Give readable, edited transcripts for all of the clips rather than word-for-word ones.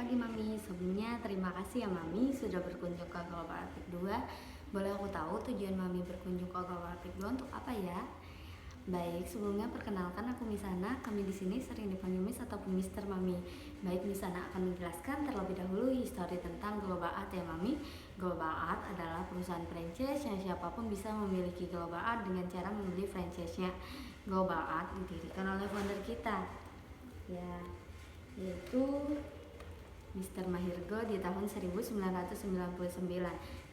pagi Mami. Sebelumnya terima kasih ya Mami sudah berkunjung ke Global Arctic 2. Boleh aku tahu tujuan Mami berkunjung ke Global Arctic 2 untuk apa ya? Baik, sebelumnya perkenalkan aku Misana. Kami di sini sering dipanggil Miss ataupun Mister Mami. Baik, Misana akan menjelaskan terlebih dahulu histori tentang Global Art ya Mami. Global Art adalah perusahaan franchise yang siapapun bisa memiliki Global Art dengan cara membeli franchise-nya. Global Art didirikan oleh founder kita, ya, yaitu Mr. Mahirgo di tahun 1999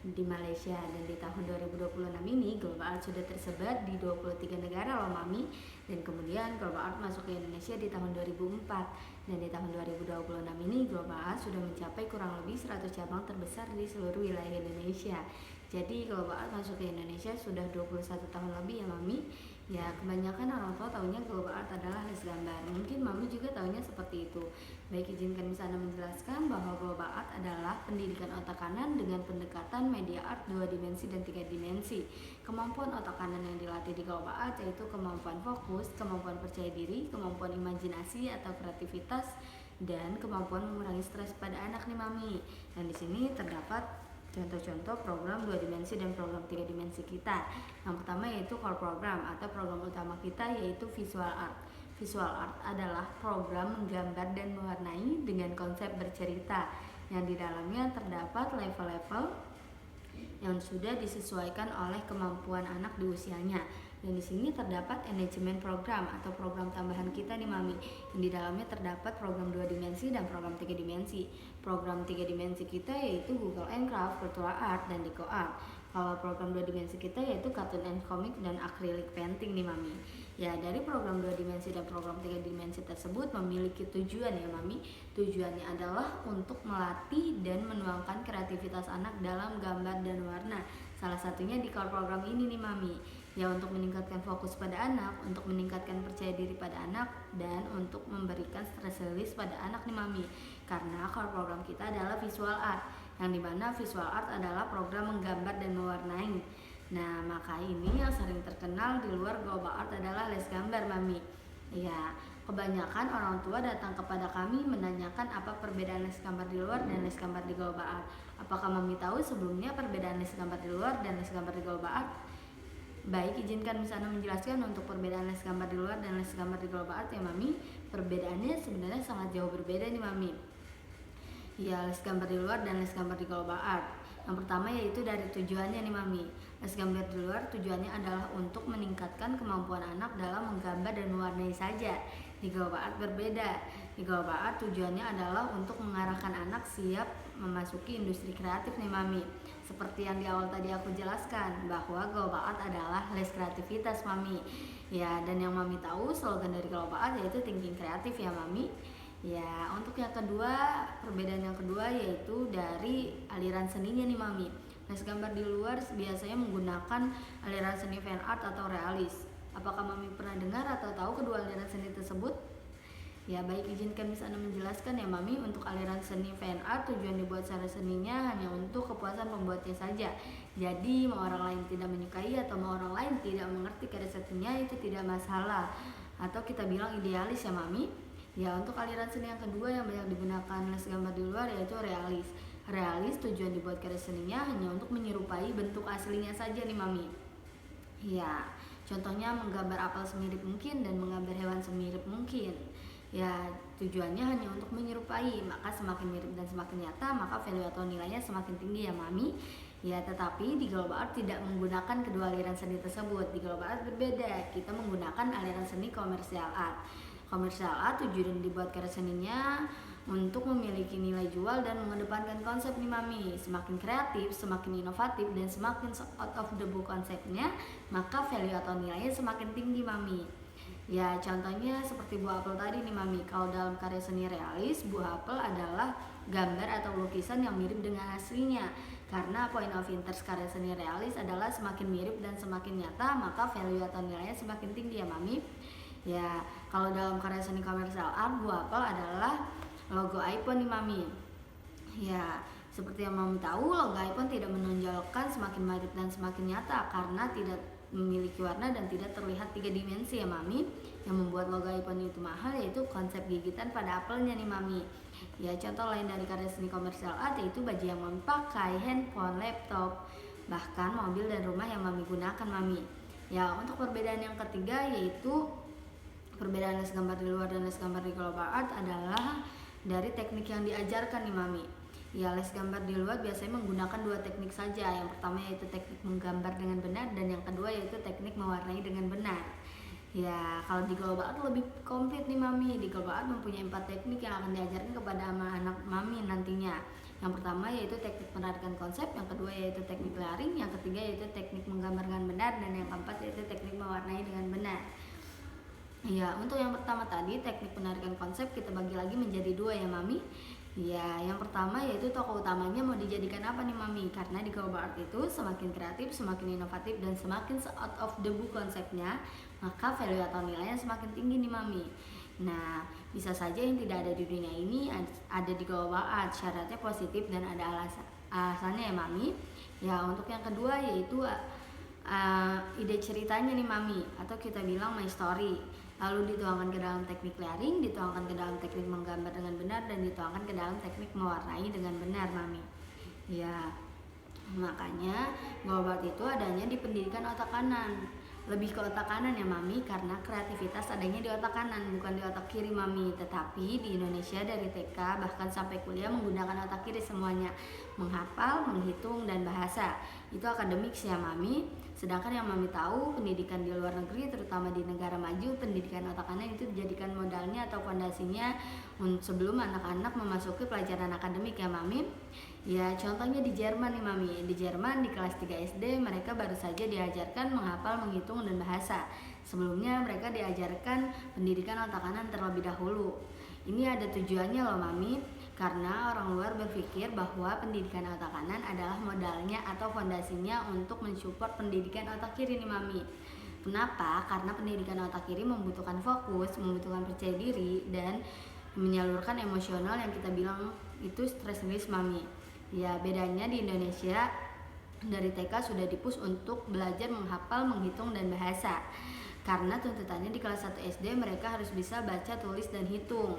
di Malaysia, dan di tahun 2026 ini Global Art sudah tersebar di 23 negara loh Mami. Dan kemudian Global Art masuk ke Indonesia di tahun 2004, dan di tahun 2026 ini Global Art sudah mencapai kurang lebih 100 cabang terbesar di seluruh wilayah Indonesia. Jadi Global Art masuk ke Indonesia sudah 21 tahun lebih ya Mami. Ya, kebanyakan orang tua taunya Global Art adalah les gambar. Mungkin Mami juga taunya seperti itu. Baik, izinkan Misana menjelaskan bahwa Global Art adalah pendidikan otak kanan dengan pendekatan media art 2 dimensi dan 3 dimensi. Kemampuan otak kanan yang dilatih di Global Art yaitu kemampuan fokus, kemampuan percaya diri, kemampuan imajinasi atau kreativitas, dan kemampuan mengurangi stres pada anak nih Mami. Dan di sini terdapat contoh-contoh program 2 dimensi dan program 3 dimensi kita. Yang pertama yaitu core program atau program utama kita yaitu visual art. Visual art adalah program menggambar dan mewarnai dengan konsep bercerita, yang di dalamnya terdapat level-level yang sudah disesuaikan oleh kemampuan anak di usianya. Dan di sini terdapat engagement program atau program tambahan kita nih Mami. Yang di dalamnya terdapat program 2 dimensi dan program 3 dimensi. Program 3 dimensi kita yaitu Google and Craft, Virtual Art, dan Deco Art. Kalau program 2 dimensi kita yaitu Cartoon and Comic dan Acrylic Painting nih Mami. Ya, dari program 2 dimensi dan program 3 dimensi tersebut memiliki tujuan ya Mami. Tujuannya adalah untuk melatih dan menuangkan kreativitas anak dalam gambar dan warna. Salah satunya di core program ini nih Mami. Ya, untuk meningkatkan fokus pada anak, untuk meningkatkan percaya diri pada anak, dan untuk memberikan stress release pada anak nih Mami. Karena core program kita adalah visual art, yang dimana visual art adalah program menggambar dan mewarnai. Nah, maka ini yang sering terkenal di luar Global Art adalah les gambar Mami. Ya, kebanyakan orang tua datang kepada kami menanyakan apa perbedaan les gambar di luar dan les gambar di Global Art. Apakah Mami tahu sebelumnya perbedaan les gambar di luar dan les gambar di Global Art? Baik, izinkan Misana menjelaskan untuk perbedaan les gambar di luar dan les gambar di Global Art ya Mami. Perbedaannya sebenarnya sangat jauh berbeda nih Mami. Ya, les gambar di luar dan les gambar di Global Art. Yang pertama yaitu dari tujuannya nih Mami. Les gambar di luar tujuannya adalah untuk meningkatkan kemampuan anak dalam menggambar dan mewarnai saja. Di Global Art berbeda. Di Global Art tujuannya adalah untuk mengarahkan anak siap memasuki industri kreatif nih Mami. Seperti yang di awal tadi aku jelaskan bahwa Global Art adalah les kreativitas Mami. Ya, dan yang Mami tahu slogan dari Global Art yaitu thinking kreatif ya Mami. Ya, untuk yang kedua, perbedaan yang kedua yaitu dari aliran seninya nih Mami. Les gambar di luar biasanya menggunakan aliran seni fan art atau realis. Apakah Mami pernah dengar atau tahu kedua aliran seni tersebut? Ya, baik, izinkan Misana menjelaskan ya Mami. Untuk aliran seni fan art tujuan dibuat secara seninya hanya untuk kepuasan pembuatnya saja. Jadi mau orang lain tidak menyukai atau mau orang lain tidak mengerti karya seninya itu tidak masalah, atau kita bilang idealis ya Mami. Ya, untuk aliran seni yang kedua yang banyak digunakan les gambar di luar yaitu realis. Realis tujuan dibuat karya seninya hanya untuk menyerupai bentuk aslinya saja nih Mami. Ya, contohnya menggambar apel semirip mungkin dan menggambar hewan semirip mungkin. Ya, tujuannya hanya untuk menyerupai, maka semakin mirip dan semakin nyata, maka value atau nilainya semakin tinggi ya Mami. Ya, tetapi di Global Art tidak menggunakan kedua aliran seni tersebut. Di Global Art berbeda, kita menggunakan aliran seni komersial art. Komersial art tujuan dibuat karya seninya untuk memiliki nilai jual dan mengedepankan konsep nih Mami. Semakin kreatif, semakin inovatif, dan semakin out of the book konsepnya, maka value atau nilainya semakin tinggi Mami. Ya, contohnya seperti buah apel tadi nih Mami. Kalau dalam karya seni realis, buah apel adalah gambar atau lukisan yang mirip dengan aslinya. Karena point of interest karya seni realis adalah semakin mirip dan semakin nyata, maka value atau nilainya semakin tinggi ya Mami. Ya, kalau dalam karya seni komersial art, buah apel adalah logo iPhone nih Mami. Ya, seperti yang Mami tahu, logo iPhone tidak menonjolkan semakin mirip dan semakin nyata karena tidak memiliki warna dan tidak terlihat 3 dimensi ya Mami. Yang membuat logo iPhone itu mahal yaitu konsep gigitan pada apelnya nih Mami. Ya, contoh lain dari karya seni komersial art yaitu baju yang mami pakai, handphone, laptop, bahkan mobil dan rumah yang mami gunakan mami. Ya, untuk perbedaan yang ketiga yaitu perbedaan les gambar di luar dan les gambar di global art adalah dari teknik yang diajarkan nih mami. Ya, les gambar di luar biasanya menggunakan dua teknik saja. Yang pertama yaitu teknik menggambar dengan benar dan yang kedua yaitu teknik mewarnai dengan benar. Ya, kalau di global art lebih komplit nih mami. Di global art mempunyai 4 teknik yang akan diajarkan kepada anak mami nantinya. Yang pertama yaitu teknik penarikan konsep, yang kedua yaitu teknik layering, yang ketiga yaitu teknik menggambar dengan benar, dan yang keempat yaitu teknik mewarnai dengan benar. Ya, untuk yang pertama tadi teknik penarikan konsep kita bagi lagi menjadi dua ya mami. Ya, yang pertama yaitu tokoh utamanya mau dijadikan apa nih mami? Karena di global art itu semakin kreatif, semakin inovatif, dan semakin out of the book konsepnya, maka value atau nilainya semakin tinggi nih mami. Nah, bisa saja yang tidak ada di dunia ini ada di global art, syaratnya positif dan ada alasannya ya mami. Ya, untuk yang kedua yaitu ide ceritanya nih mami, atau kita bilang my story, lalu dituangkan ke dalam teknik layering, dituangkan ke dalam teknik menggambar dengan benar, dan dituangkan ke dalam teknik mewarnai dengan benar mami. Ya, makanya global art itu adanya di pendidikan otak kanan, lebih ke otak kanan ya mami, karena kreativitas adanya di otak kanan bukan di otak kiri mami. Tetapi di Indonesia dari TK bahkan sampai kuliah menggunakan otak kiri semuanya, menghafal, menghitung, dan bahasa. Itu akademik ya mami. Sedangkan yang mami tahu, pendidikan di luar negeri terutama di negara maju, pendidikan otak kanan itu dijadikan modalnya atau fondasinya sebelum anak-anak memasuki pelajaran akademik ya mami. Ya, contohnya di Jerman nih mami. Di Jerman di kelas 3 SD mereka baru saja diajarkan menghafal, menghitung, dan bahasa. Sebelumnya mereka diajarkan pendidikan otak kanan terlebih dahulu. Ini ada tujuannya loh mami, karena orang luar berpikir bahwa pendidikan otak kanan adalah modalnya atau fondasinya untuk mensupport pendidikan otak kiri nih mami. Kenapa? Karena pendidikan otak kiri membutuhkan fokus, membutuhkan percaya diri, dan menyalurkan emosional yang kita bilang itu stress release mami. Ya, bedanya di Indonesia dari TK sudah dipush untuk belajar menghafal, menghitung, dan bahasa. Karena tuntutannya di kelas 1 SD mereka harus bisa baca, tulis, dan hitung.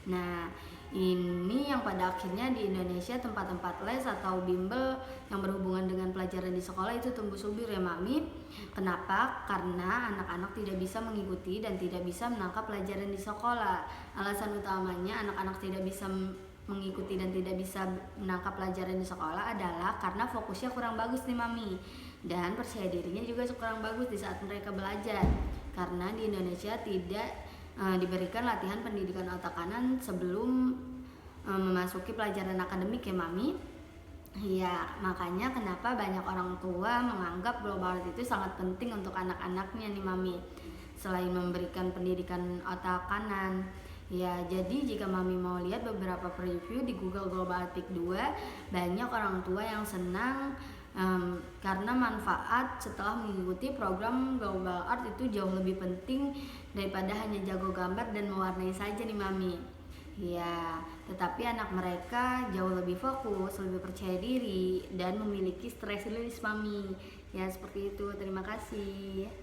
Nah, ini yang pada akhirnya di Indonesia tempat-tempat les atau bimbel yang berhubungan dengan pelajaran di sekolah itu tumbuh subur ya mami. Kenapa? Karena anak-anak tidak bisa mengikuti dan tidak bisa menangkap pelajaran di sekolah. Alasan utamanya anak-anak tidak bisa mengikuti dan tidak bisa menangkap pelajaran di sekolah adalah karena fokusnya kurang bagus nih mami, dan percaya dirinya juga kurang bagus di saat mereka belajar, karena di Indonesia tidak diberikan latihan pendidikan otak kanan sebelum memasuki pelajaran akademik ya mami. Ya, makanya kenapa banyak orang tua menganggap global art itu sangat penting untuk anak-anaknya nih mami, selain memberikan pendidikan otak kanan. Ya, jadi jika mami mau lihat beberapa preview di Google Global Art Peak 2, banyak orang tua yang senang karena manfaat setelah mengikuti program Global Art itu jauh lebih penting daripada hanya jago gambar dan mewarnai saja nih mami. Ya, tetapi anak mereka jauh lebih fokus, lebih percaya diri, dan memiliki stress release mami. Ya, seperti itu. Terima kasih.